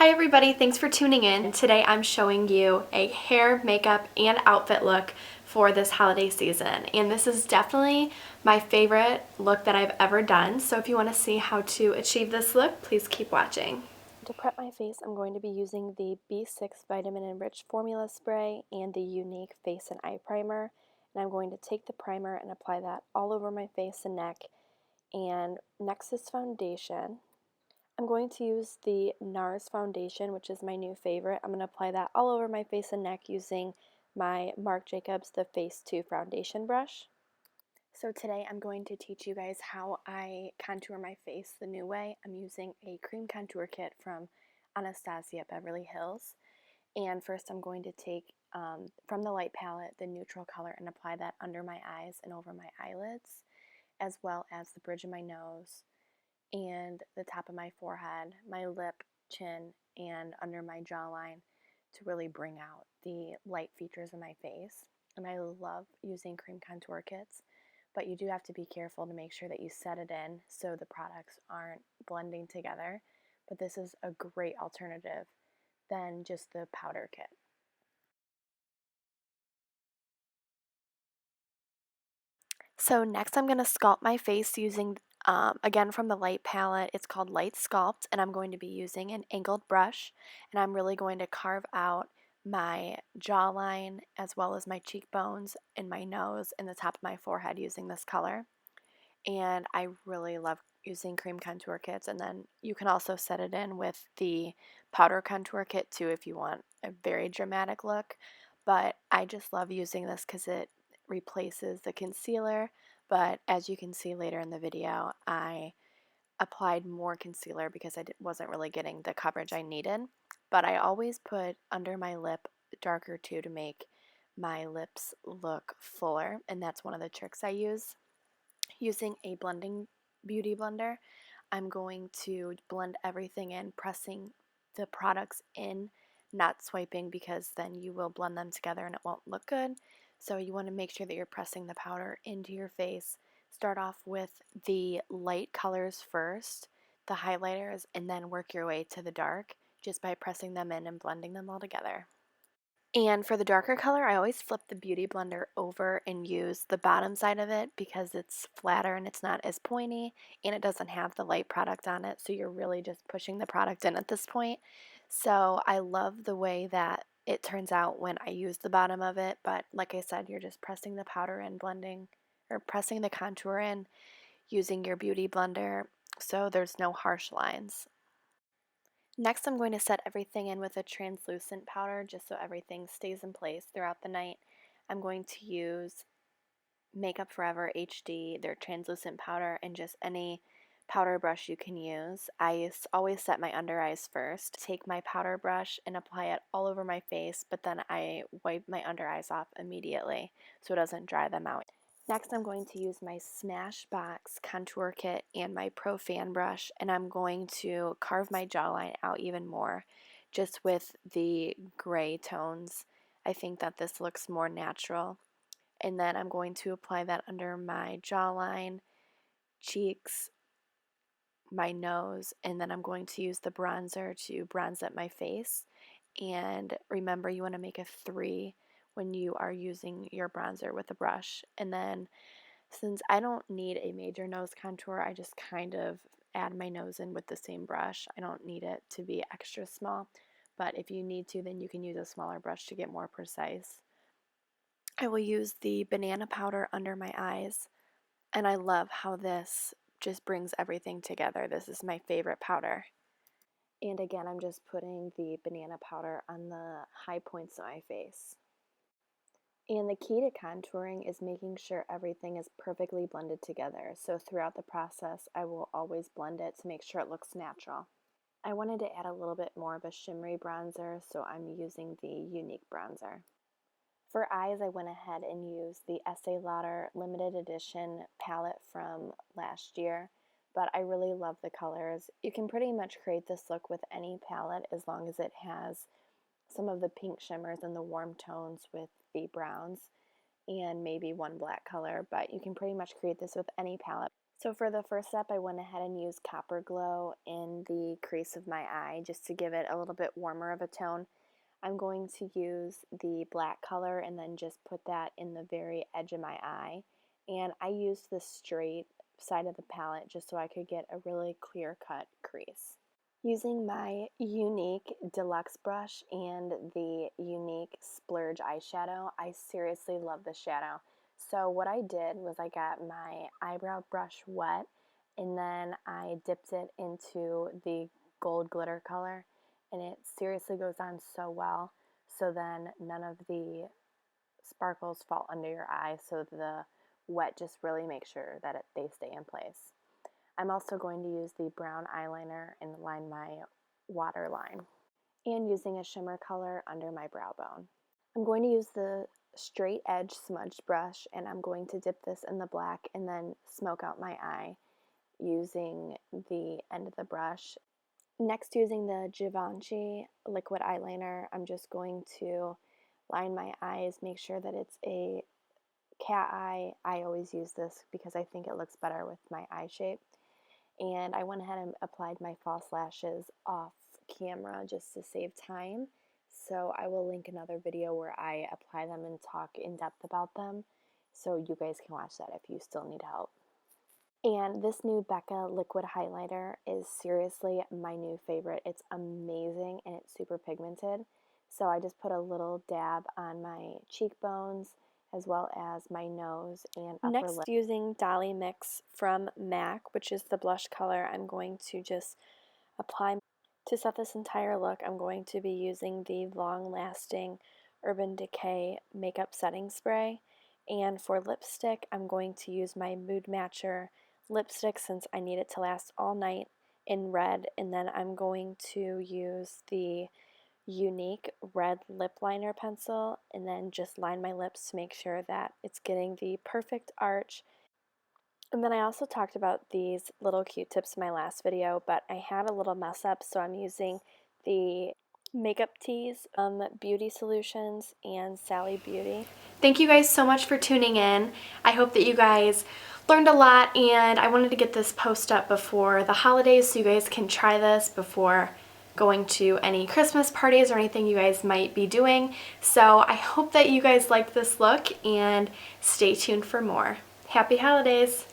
Hi everybody, thanks for tuning in. Today I'm showing you a hair, makeup, and outfit look for this holiday season. And this is definitely my favorite look that I've ever done. So if you want to see how to achieve this look, please keep watching. To prep my face, I'm going to be using the B6 Vitamin Enriched Formula Spray and the Unique Face and Eye Primer. And I'm going to take the primer and apply that all over my face and neck. And next is foundation. I'm going to use the NARS foundation, which is my new favorite. I'm going to apply that all over my face and neck using my Marc Jacobs The Face 2 foundation brush. So today I'm going to teach you guys how I contour my face the new way. I'm using a cream contour kit from Anastasia Beverly Hills. And first I'm going to take from the light palette the neutral color and apply that under my eyes and over my eyelids, as well as the bridge of my nose and the top of my forehead, my lip, chin, and under my jawline to really bring out the light features of my face. And I love using cream contour kits, but you do have to be careful to make sure that you set it in so the products aren't blending together. But this is a great alternative than just the powder kit. So next I'm going to sculpt my face using, again from the light palette, it's called Light Sculpt, and I'm going to be using an angled brush, and I'm really going to carve out my jawline as well as my cheekbones and my nose and the top of my forehead using this color. And I really love using cream contour kits, and then you can also set it in with the powder contour kit too if you want a very dramatic look, but I just love using this because it replaces the concealer. But as you can see later in the video, I applied more concealer because I wasn't really getting the coverage I needed. But I always put under my lip darker too to make my lips look fuller, and that's one of the tricks I use. Using a blending beauty blender, I'm going to blend everything in, pressing the products in, not swiping, because then you will blend them together and it won't look good. So you want to make sure that you're pressing the powder into your face. Start off with the light colors first, the highlighters, and then work your way to the dark just by pressing them in and blending them all together. And for the darker color, I always flip the Beauty Blender over and use the bottom side of it because it's flatter and it's not as pointy, and it doesn't have the light product on it, so you're really just pushing the product in at this point. So I love the way that it turns out when I use the bottom of it, but like I said, you're just pressing the powder in, blending, or pressing the contour in using your Beauty Blender, so there's no harsh lines. Next, I'm going to set everything in with a translucent powder just so everything stays in place throughout the night. I'm going to use Makeup Forever HD, their translucent powder, and just any powder brush you can use. I always set my under eyes first. Take my powder brush and apply it all over my face, but then I wipe my under eyes off immediately so it doesn't dry them out. Next, I'm going to use my Smashbox contour kit and my Pro Fan brush, and I'm going to carve my jawline out even more just with the gray tones. I think that this looks more natural. And then I'm going to apply that under my jawline, cheeks, my nose, and then I'm going to use the bronzer to bronze up my face. And remember, you want to make a 3 when you are using your bronzer with a brush. And then since I don't need a major nose contour, I just kind of add my nose in with the same brush. I don't need it to be extra small, but if you need to, then you can use a smaller brush to get more precise. I will use the banana powder under my eyes, and I love how this just brings everything together. This is my favorite powder. And again, I'm just putting the banana powder on the high points of my face. And the key to contouring is making sure everything is perfectly blended together. So throughout the process, I will always blend it to make sure it looks natural. I wanted to add a little bit more of a shimmery bronzer, so I'm using the Unique bronzer. For eyes, I went ahead and used the Estee Lauder limited edition palette from last year, but I really love the colors. You can pretty much create this look with any palette as long as it has some of the pink shimmers and the warm tones with the browns and maybe one black color, but you can pretty much create this with any palette. So for the first step, I went ahead and used Copper Glow in the crease of my eye just to give it a little bit warmer of a tone. I'm going to use the black color and then just put that in the very edge of my eye. And I used the straight side of the palette just so I could get a really clear cut crease. Using my Unique Deluxe brush and the Unique Splurge eyeshadow, I seriously love this shadow. So what I did was I got my eyebrow brush wet and then I dipped it into the gold glitter color, and it seriously goes on so well. So then none of the sparkles fall under your eye, so the wet just really makes sure that they stay in place. I'm also going to use the brown eyeliner and line my waterline, and using a shimmer color under my brow bone. I'm going to use the straight edge smudge brush, and I'm going to dip this in the black and then smoke out my eye using the end of the brush. Next, using the Givenchy liquid eyeliner, I'm just going to line my eyes, make sure that it's a cat eye. I always use this because I think it looks better with my eye shape. And I went ahead and applied my false lashes off camera just to save time. So I will link another video where I apply them and talk in depth about them, so you guys can watch that if you still need help. And this new Becca liquid highlighter is seriously my new favorite. It's amazing and it's super pigmented. So I just put a little dab on my cheekbones as well as my nose and upper lip. Next, using Dolly Mix from MAC, which is the blush color, I'm going to just apply. To set this entire look, I'm going to be using the long-lasting Urban Decay makeup setting spray. And for lipstick, I'm going to use my Mood Matcher lipstick since I need it to last all night in red. And then I'm going to use the Unique red lip liner pencil and then just line my lips to make sure that it's getting the perfect arch. And then I also talked about these little Q-tips in my last video, but I had a little mess up, so I'm using the Makeup Teas, Beauty Solutions, and Sally Beauty. Thank you guys so much for tuning in. I hope that you guys learned a lot, and I wanted to get this post up before the holidays so you guys can try this before going to any Christmas parties or anything you guys might be doing. So I hope that you guys liked this look, and stay tuned for more. Happy holidays!